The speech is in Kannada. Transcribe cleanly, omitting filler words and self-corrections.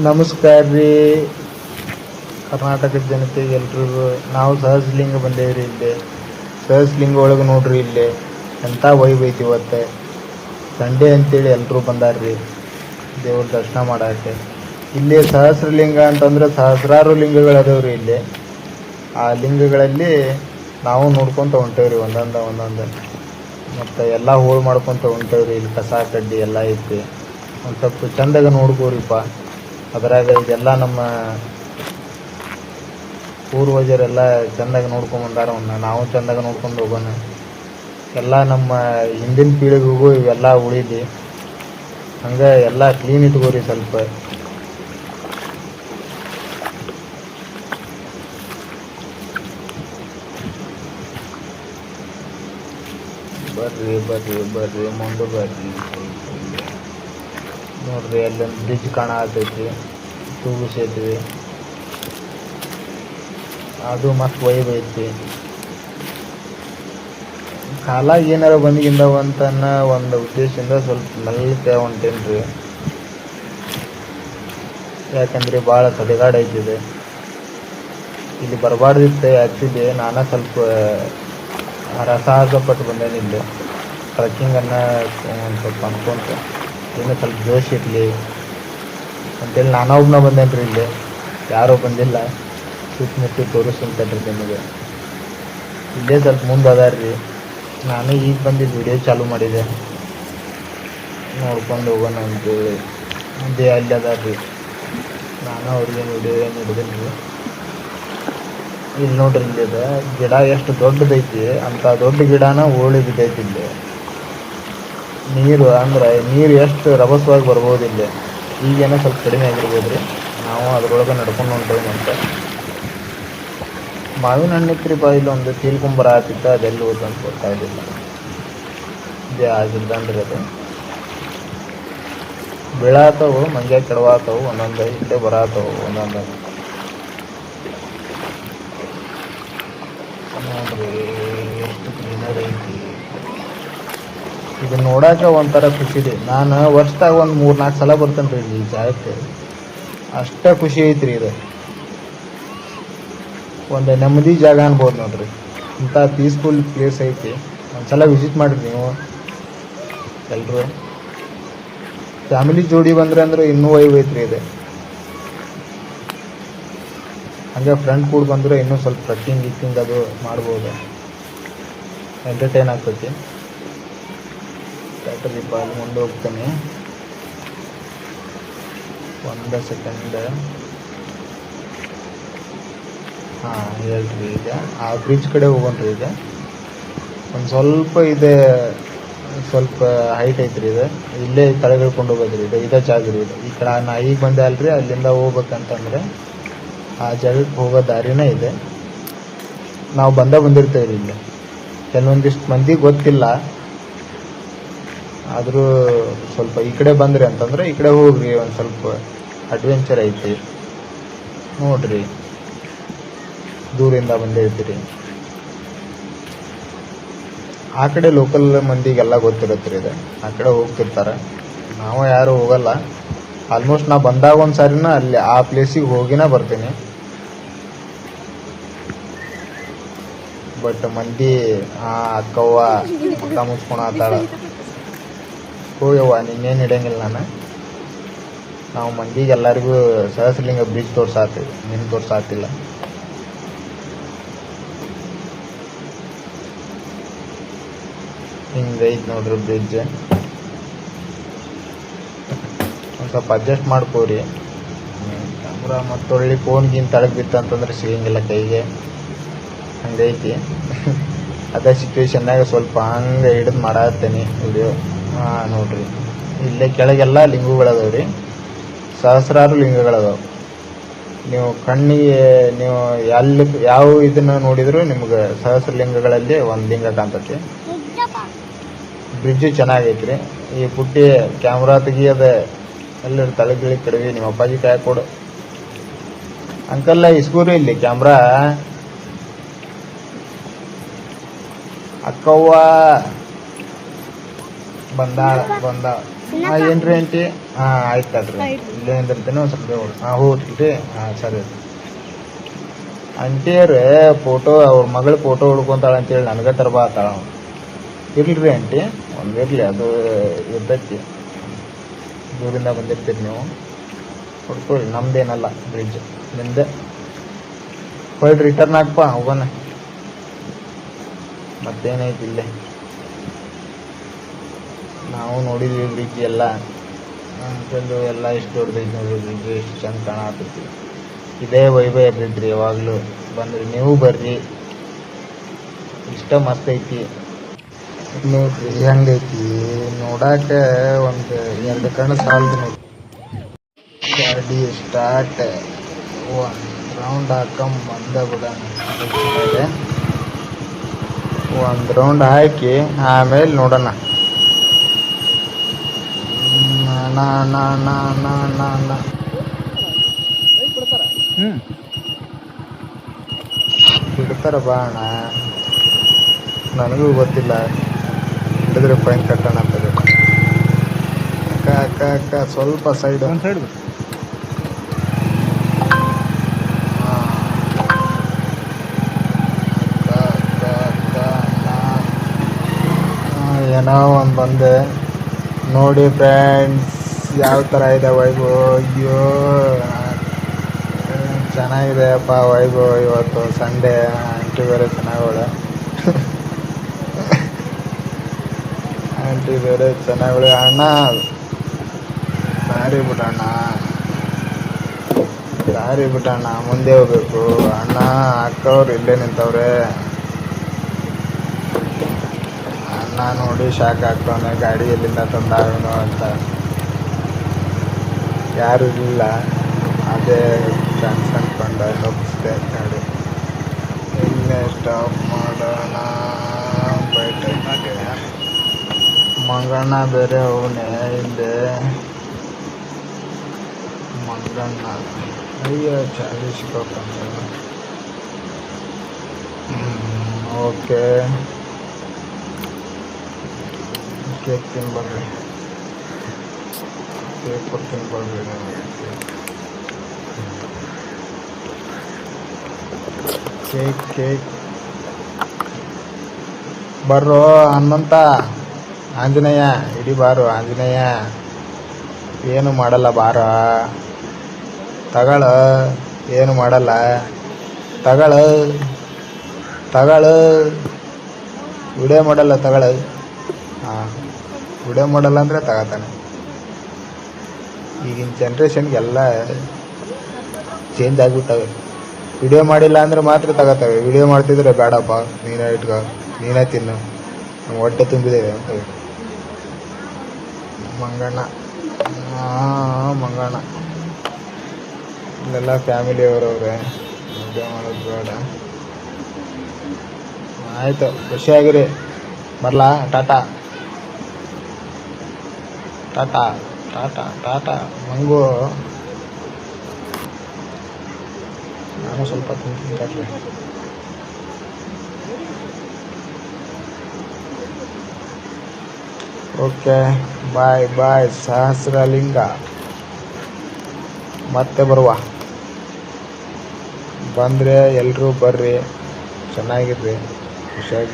ನಮಸ್ಕಾರ ರೀ ಕರ್ನಾಟಕದ ಜನತೆಗೆ ಎಲ್ರಿಗೂ. ನಾವು ಸಹಸ್ರಲಿಂಗ ಬಂದೇವ್ರಿ. ಇಲ್ಲಿ ಸಹಸ್ರಲಿಂಗ ಒಳಗೆ ನೋಡ್ರಿ, ಇಲ್ಲಿ ಎಂಥ ವೈಬ್ ಐತಿ. ಇವತ್ತು ಸಂಡೇ ಅಂತೇಳಿ ಎಲ್ಲರೂ ಬಂದಾರ್ರಿ ದೇವ್ರ ದರ್ಶನ ಮಾಡಕ್ಕೆ. ಇಲ್ಲಿ ಸಹಸ್ರಲಿಂಗ ಅಂತಂದ್ರೆ ಸಹಸ್ರಾರು ಲಿಂಗಗಳು ಅದಾವ್ರಿ. ಇಲ್ಲಿ ಆ ಲಿಂಗಗಳಲ್ಲಿ ನಾವು ನೋಡ್ಕೊತ ಹೊಂಟೇವ್ರಿ ಒಂದೊಂದು ಮತ್ತು ಎಲ್ಲ ಹೋಳು ಮಾಡ್ಕೊತ ಹೊಂಟೇವ್ರಿ. ಇಲ್ಲಿ ಕಸ ಕಡ್ಡಿ ಎಲ್ಲ ಐತಿ. ಒಂದು ಸ್ವಲ್ಪ ಚಂದಾಗ ನೋಡ್ಕೋರಿಪ್ಪ. ಅದರಾಗ ಇದೆಲ್ಲ ನಮ್ಮ ಪೂರ್ವಜರೆಲ್ಲ ಚೆಂದಾಗಿ ನೋಡ್ಕೊಂಬಂದಾರ. ನಾವು ಚೆಂದಾಗಿ ನೋಡ್ಕೊಂಡು ಹೋಗೋಣ. ಎಲ್ಲ ನಮ್ಮ ಹಿಂದಿನ ಪೀಳಿಗೆಗೂ ಇವೆಲ್ಲ ಉಳಿಲಿ. ಹಂಗೆ ಎಲ್ಲ ಕ್ಲೀನ್ ಇಟ್ಕೋರಿ ಸ್ವಲ್ಪ. ಬರ್ರಿ ಮುಂದೆ ಬರ್ರಿ. ನೋಡ್ರಿ, ಅಲ್ಲೊಂದು ಬ್ರಿಡ್ಜ್ ಕಾಣತೈತಿ, ತೂಗು ಸೇತುವೆ. ಅದು ಮಸ್ತ್ ವೈಬ್ ಐತಿ. ಕಾಲಾಗ ಏನಾರ ಬಂದ್ಗಿಂದವ ಅಂತನ್ನ ಒಂದು ಉದ್ದೇಶದಿಂದ ಸ್ವಲ್ಪ ಮೆಲ್ಲಕ್ಕೆ ಹೊಂಟೇನ್ರಿ. ಯಾಕಂದ್ರೆ ಭಾಳ ತಡೆಗಾಡ ಐತಿದೆ. ಇಲ್ಲಿ ಬರಬಾರ್ದಿತ್ತು ಆ್ಯಕ್ಚುಲಿ. ನಾನು ಸ್ವಲ್ಪ ರಸಾಹಸ ಪಟ್ಟು ಬಂದೇನೆ. ಇಲ್ಲಿ ಟ್ರಕ್ಕಿಂಗನ್ನು ಒಂದು ಸ್ವಲ್ಪ ಅನ್ಕೊಂತ ಇನ್ನೂ ಸ್ವಲ್ಪ ಜೋಶ್ ಇರಲಿ ಅಂತೇಳಿ ನಾನೊಬ್ಬನ ಬಂದೇನೆ ರೀ. ಇಲ್ಲಿ ಯಾರೂ ಬಂದಿಲ್ಲ. ಸುತ್ತಮುತ್ತ ತೋರಿಸ್ತಂತೇಳ್ರಿ ನಿಮಗೆ. ಇಲ್ಲೇ ಸ್ವಲ್ಪ ಮುಂದೆ ಅದಾರ್ರಿ. ನಾನು ಈಗ ಬಂದಿದ್ದು ವಿಡಿಯೋ ಚಾಲೂ ಮಾಡಿದೆ, ನೋಡ್ಕೊಂಡು ಹೋಗೋಣ ಅಂತೇಳಿ. ಅದೇ ಅಲ್ಲಿ ಅದಾರ್ರಿ. ನಾನು ಅವ್ರಿಗೇನು ವಿಡಿಯೋ ಏನು ಹಿಡಿದಿಲ್ಲ ರೀ. ಇಲ್ಲಿ ನೋಡ್ರಿ, ಇಲ್ಲಿದೆ ಗಿಡ ಎಷ್ಟು ದೊಡ್ಡದೈತಿ. ಅಂಥ ದೊಡ್ಡ ಗಿಡನ ಓಳಿ ಬಿದ್ದೈತಿ. ಇಲ್ಲಿ ನೀರು ಅಂದ್ರೆ ನೀರು ಎಷ್ಟು ರಭಸವಾಗಿ ಬರ್ಬೋದು. ಇಲ್ಲಿ ಈಗೇನೋ ಸ್ವಲ್ಪ ಕಡಿಮೆ ಆಗಿರ್ಬೋದು ರೀ. ನಾವು ಅದ್ರೊಳಗೆ ನಡ್ಕೊಂಡು ಹೊಂಟೇವಿ. ಅಂತ ಮಾವಿನ ಹಣ್ಣಿತ್ರಿಪ್ಪ. ಇಲ್ಲಿ ಒಂದು ತೀಲ್ಕೊಂಬರ ಆತಿತ್ತ, ಅದೆಲ್ಲಿ ಹೋದಂತ ಗೊತ್ತಾಗಲಿಲ್ಲ. ಇದೇ ಆಗಿಲ್ದಂದ್ರೆ ಅದು ಬೀಳಾತವು, ಮಂಗ್ಯ ಕೆಡವಾತವು ಒಂದೊಂದು. ಇಲ್ಲೇ ಬರಾತವು ಒಂದೊಂದು. ನೋಡ್ರಿ ಎಷ್ಟು ಕ್ಲೀನರ್ ಐತಿ. ಇದು ನೋಡಾಕ ಒಂಥರ ಖುಷಿ ರೀ. ನಾನು ವರ್ಷದಾಗ ಒಂದು 3-4 ಸಲ ಬರ್ತೇನೆ ರೀ ಈ ಜಾಗಕ್ಕೆ. ಅಷ್ಟೇ ಖುಷಿ ಐತ್ರಿ. ಇದು ಒಂದು ನೆಮ್ಮದಿ ಜಾಗ ಅನ್ಬೋದು ನೋಡ್ರಿ. ಇಂಥ ಪೀಸ್ಫುಲ್ ಪ್ಲೇಸ್ ಐತಿ. ಒಂದ್ಸಲ ವಿಸಿಟ್ ಮಾಡಿರಿ ನೀವು ಎಲ್ಲರೂ. ಫ್ಯಾಮಿಲಿ ಜೋಡಿ ಬಂದ್ರೆ ಅಂದ್ರೆ ಇನ್ನೂ ವೈಬ್ ಐತ್ರಿ ಇದು. ಹಂಗೆ ಫ್ರೆಂಡ್ ಕೂಡ ಬಂದರೆ ಇನ್ನೂ ಸ್ವಲ್ಪ ಟ್ರಕ್ಕಿಂಗ್ ಅದು ಮಾಡ್ಬೋದು. ಎಂಟರ್ಟೈನ್ ಆಗ್ತೈತಿ. ಬ್ಯಾಟರಿಪ್ಪ ಅಲ್ಲಿ ಮುಂದೆ ಹೋಗ್ತಾನೆ. ಒಂದು ಸೆಕೆಂಡ್. ಹಾಂ ಹೇಳ್ರಿ. ಈಗ ಆ ಬ್ರಿಡ್ಜ್ ಕಡೆ ಹೋಗೋಣ್ರಿ. ಈಗ ಒಂದು ಸ್ವಲ್ಪ ಇದೆ, ಸ್ವಲ್ಪ ಹೈಟ್ ಐತ್ರಿ. ಇದು ಇಲ್ಲೇ ಕೆಳಗೆ ಇಳ್ಕೊಂಡು ಹೋಗೋದ್ರಿ. ಇದೇ ಜಾಗ ರೀ. ಇದು ಈ ಕಡೆ ನಾ ಈಗ ಬಂದೆ ಅಲ್ರಿ, ಅಲ್ಲಿಂದ ಹೋಗ್ಬೇಕಂತಂದ್ರೆ ಆ ಜಾಗಕ್ಕೆ ಹೋಗೋ ದಾರಿನೇ ಇದೆ. ನಾವು ಬಂದಿರ್ತೇವೆ ರೀ. ಇಲ್ಲಿ ಕೆಲವೊಂದಿಷ್ಟು ಮಂದಿ ಗೊತ್ತಿಲ್ಲ. ಆದರೂ ಸ್ವಲ್ಪ ಈ ಕಡೆ ಬಂದ್ರಿ ಅಂತಂದ್ರೆ ಈ ಕಡೆ ಹೋಗ್ರಿ. ಒಂದು ಸ್ವಲ್ಪ ಅಡ್ವೆಂಚರ್ ಐತಿ ನೋಡ್ರಿ. ದೂರಿಂದ ಬಂದಿರ್ತೀರಿ. ಆ ಕಡೆ ಲೋಕಲ್ ಮಂದಿಗೆಲ್ಲ ಗೊತ್ತಿರುತ್ತೆ ಇದು. ಆ ಕಡೆ ಹೋಗ್ತಿರ್ತಾರೆ. ನಾವು ಯಾರು ಹೋಗಲ್ಲ. ಆಲ್ಮೋಸ್ಟ್ ನಾ ಬಂದಾಗ ಒಂದು ಸಾರಿನ ಅಲ್ಲಿ ಆ ಪ್ಲೇಸಿಗೆ ಹೋಗಿನ ಬರ್ತೀನಿ. ಬಟ್ ಮಂದಿ ಅಕ್ಕವ್ವ ಮುಖ ಮುಚ್ಕೊಂಡು ಆತಾಳ. ಹೋಯವ್ವ ನಿನ್ನೇನು ಹಿಡಿಯಂಗಿಲ್ಲ ನಾನು. ನಾವು ಮಂದಿಗೆ ಎಲ್ಲರಿಗೂ ಸಹಸ್ರಲಿಂಗ ಬ್ರಿಡ್ಜ್ ತೋರ್ಸಾತೀವಿ, ನಿನ್ನ ತೋರ್ಸಾತಿಲ್ಲ. ಹಿಂಗೈತೆ ನೋಡ್ರಿ ಬ್ರಿಡ್ಜ್. ಒಂದು ಸ್ವಲ್ಪ ಅಡ್ಜಸ್ಟ್ ಮಾಡ್ಕೋರಿ. ಕ್ಯಾಮ್ರಾ ಮತ್ತೊಳ್ಳಿ ಫೋನ್ಗಿಂತ ತಳಗೆ ಬಿತ್ತಂತಂದ್ರೆ ಸಿಗಂಗಿಲ್ಲ ಕೈಗೆ. ಹಂಗೈತಿ. ಅದೇ ಸಿಚುವೇಶನ್ನಾಗ ಸ್ವಲ್ಪ ಹಂಗೆ ಹಿಡಿದು ಮಾಡತ್ತೇನೆ ವಿಡಿಯೋ. ನೋಡ್ರಿ, ಇಲ್ಲೇ ಕೆಳಗೆಲ್ಲ ಲಿಂಗಗಳದಾವ ರೀ. ಸಹಸ್ರಾರು ಲಿಂಗಗಳದಾವ. ನೀವು ಕಣ್ಣಿಗೆ ನೀವು ಯಾವ ಇದನ್ನು ನೋಡಿದ್ರು ನಿಮ್ಗೆ ಸಹಸ್ರಲಿಂಗಗಳಲ್ಲಿ ಒಂದು ಲಿಂಗ ಕಾಣ್ತೈತಿ. ಬ್ರಿಡ್ಜು ಚೆನ್ನಾಗೈತ್ರಿ. ಈ ಪುಟ್ಟಿ ಕ್ಯಾಮ್ರಾ ತೆಗಿಯೋದ ಎಲ್ಲರೂ ತಲೆಗಿಳಿ ಕಡಿವಿ. ನಿಮ್ಮ ಅಪ್ಪಾಜಿ ಕಾಯ ಕೊಡು ಅಂಕಲ್ಲ. ಇಸ್ಕೂರು ಇಲ್ಲಿ ಕ್ಯಾಮ್ರಾ. ಅಕ್ಕವ್ವ ಬಂದ ಏನ್ರಿ ಆಂಟಿ? ಆಯ್ತು ತಡ್ರಿ, ಇಲ್ಲೇ ನಿಂದಿರ್ತೀನಿ, ಒಂದು ಸ್ವಲ್ಪ ಹೋಗ್ರಿ. ಸರಿ. ಆಂಟಿಯವ್ರೆ ಫೋಟೋ ಅವ್ರ ಮಗಳ ಫೋಟೋ ಹುಡ್ಕೊಂತಾಳ ಅಂತೇಳಿ ನನಗೆ ತರಬಾತಾಳ. ಇರ್ಲಿ ಆಂಟಿ, ಒಂದಿರಲಿ, ಅದು ಇರ್ತೈತಿ. ದೂರಿಂದ ಬಂದಿರ್ತೀರಿ ನೀವು, ಹುಡ್ಕೊಳ್ಳಿ, ನಮ್ದೇನಲ್ಲ ಬ್ರಿಡ್ಜ್, ನಿಮ್ದೆ. ಹೊಳ್ಳಿ ರಿಟರ್ನ್ ಹಾಕ್ಪ, ಹೋಗೋಣ. ಮತ್ತೇನೈತಿ ಇಲ್ಲೇ, ನಾವು ನೋಡಿದ್ವಿ ಬ್ರಿಡ್ಜ್ ಎಲ್ಲ. ಎಲ್ಲ ಎಷ್ಟು ದೊಡ್ಡದೈತಿ ನೋಡ್ರಿ ಬ್ರಿಡ್ಜ್, ಎಷ್ಟು ಚಂದ ಕಾಣತೈತಿ. ಇದೇ ವೈಭವ ಇರ್ತೈತ್ರಿ ಯಾವಾಗಲೂ. ಬಂದ್ರಿ, ನೀವು ಬರ್ರಿ, ಇಷ್ಟ ಮಸ್ತ್ ಐತಿ ನೋಡ್ರಿ. ಹೆಂಗೈತಿ ನೋಡಾಕ ಒಂದು 2 ಕಣ್ಣು ಸಾಲದು ನೋಡಿ. ಗಾಡಿ ಸ್ಟಾರ್ಟ್, ಒಂದು ರೌಂಡ್ ಹಾಕಂಬಂದ ಬಿಡೋಣ. ಒಂದು ರೌಂಡ್ ಹಾಕಿ ಆಮೇಲೆ ನೋಡೋಣ. ಬಿಡ್ತಾರ ಬಾ ಅಣ್ಣ, ನನಗೂ ಗೊತ್ತಿಲ್ಲ. ಹಿಡಿದ್ರೆ ಫೈನ್ ಕಟ್ಟೋಣ ಅಂತದೆ. ಅಕ್ಕ ಅಕ್ಕ ಅಕ್ಕ ಸ್ವಲ್ಪ ಸೈಡ್ ಏನೋ ಒಂದು ಬಂದೆ ನೋಡಿ ಫ್ರೆಂಡ್ಸ್, ಯಾವ ಥರ ಇದೆ ವೈಭವ. ಅಯ್ಯೋ ಚೆನ್ನಾಗಿದೆಯಪ್ಪ ವೈಭವ. ಇವತ್ತು ಸಂಡೇ, ಆಂಟಿ ಬೇರೆ ಚೆನ್ನಾಗವಳೆ. ಆಂಟಿ ಬೇರೆ ಚೆನ್ನಾಗವಳೆ. ಅಣ್ಣ ದಾರಿ ಬಿಡಣ್ಣ, ಮುಂದೆ ಹೋಗ್ಬೇಕು ಅಣ್ಣ. ಅಕ್ಕವ್ರು ಇಲ್ಲೇ ನಿಂತವ್ರೆ. ಅಣ್ಣ ನೋಡಿ ಶಾಕ್ ಆಗ್ತವನೆ, ಗಾಡಿ ಎಲ್ಲಿಂದ ತಂದಾಗನು ಅಂತ. ಯಾರು ಇಲ್ಲ, ಅದೇ ಚಾನ್ಸ್ ಅನ್ಕೊಂಡ ನುಗ್ಗಿಸ್ದೆ ಗಾಡಿ. ಇಲ್ಲೇ ಸ್ಟಾಪ್ ಮಾಡೋಣ. ಮಂಗಣ್ಣ ಬೇರೆ ಅವನೇ ಹಿಂದೆ. ಮಂಗಣ್ಣ ಅಯ್ಯೋ ಚಾಲಿಸ್ಬೇಕಂತ. ಓಕೆ, ಕೇಕ್ ತಿನ್ಬರ್ರಿ, ಕೇಕ್ ಕೊಡ್ತೀನಿ ಬರ್ರಿ ನನಗೆ. ಕೇಕ್ ಬರ್ರೋ ಹನುಮಂತ, ಆಂಜನೇಯ ಇಡೀ ಬಾರು. ಆಂಜನೇಯ ಏನು ಮಾಡಲ್ಲ, ಬಾರ ತಗಳ, ಏನು ಮಾಡಲ್ಲ, ತಗಳು ವಿಡಿಯೋ ಮಾಡಲ್ಲ, ತಗಳು. ವಿಡಿಯೋ ಮಾಡಲ್ಲ ಅಂದರೆ ತಗೋತಾನೆ. ಈಗಿನ ಜನ್ರೇಷನ್ಗೆಲ್ಲ ಚೇಂಜ್ ಆಗಿಬಿಟ್ಟವೆ. ವಿಡಿಯೋ ಮಾಡಿಲ್ಲ ಅಂದರೆ ಮಾತ್ರ ತಗೋತವೆ. ವಿಡಿಯೋ ಮಾಡ್ತಿದ್ರೆ ಬೇಡಪ್ಪ, ನೀನೇ ಇಟ್ಕೋ, ನೀನೇ ತಿನ್ನು, ನಮ್ಮ ಹೊಟ್ಟೆ ತುಂಬಿದ್ದೇವೆ ಅಂತ. ಮಂಗಣ್ಣ ಇಲ್ಲೆಲ್ಲ ಫ್ಯಾಮಿಲಿಯವರವ್ರೆ, ವಿಡಿಯೋ ಮಾಡೋದು ಬೇಡ. ಆಯಿತು, ಖುಷಿಯಾಗಿರಿ. ಬರಲಾ? ಟಾಟಾ ಟಾಟಾ ಟಾಟಾ ಟಾಟಾ. ಮಂಗು ನಾನು ಸ್ವಲ್ಪ ತಿಂತೀನಿ. ಓಕೆ, ಬಾಯ್ ಸಹಸ್ರಲಿಂಗ. ಮತ್ತೆ ಬರುವ, ಬಂದರೆ ಎಲ್ಲರೂ ಬರ್ರಿ, ಚೆನ್ನಾಗಿರ್ರಿ, ಖುಷಿಯಾಗಿ.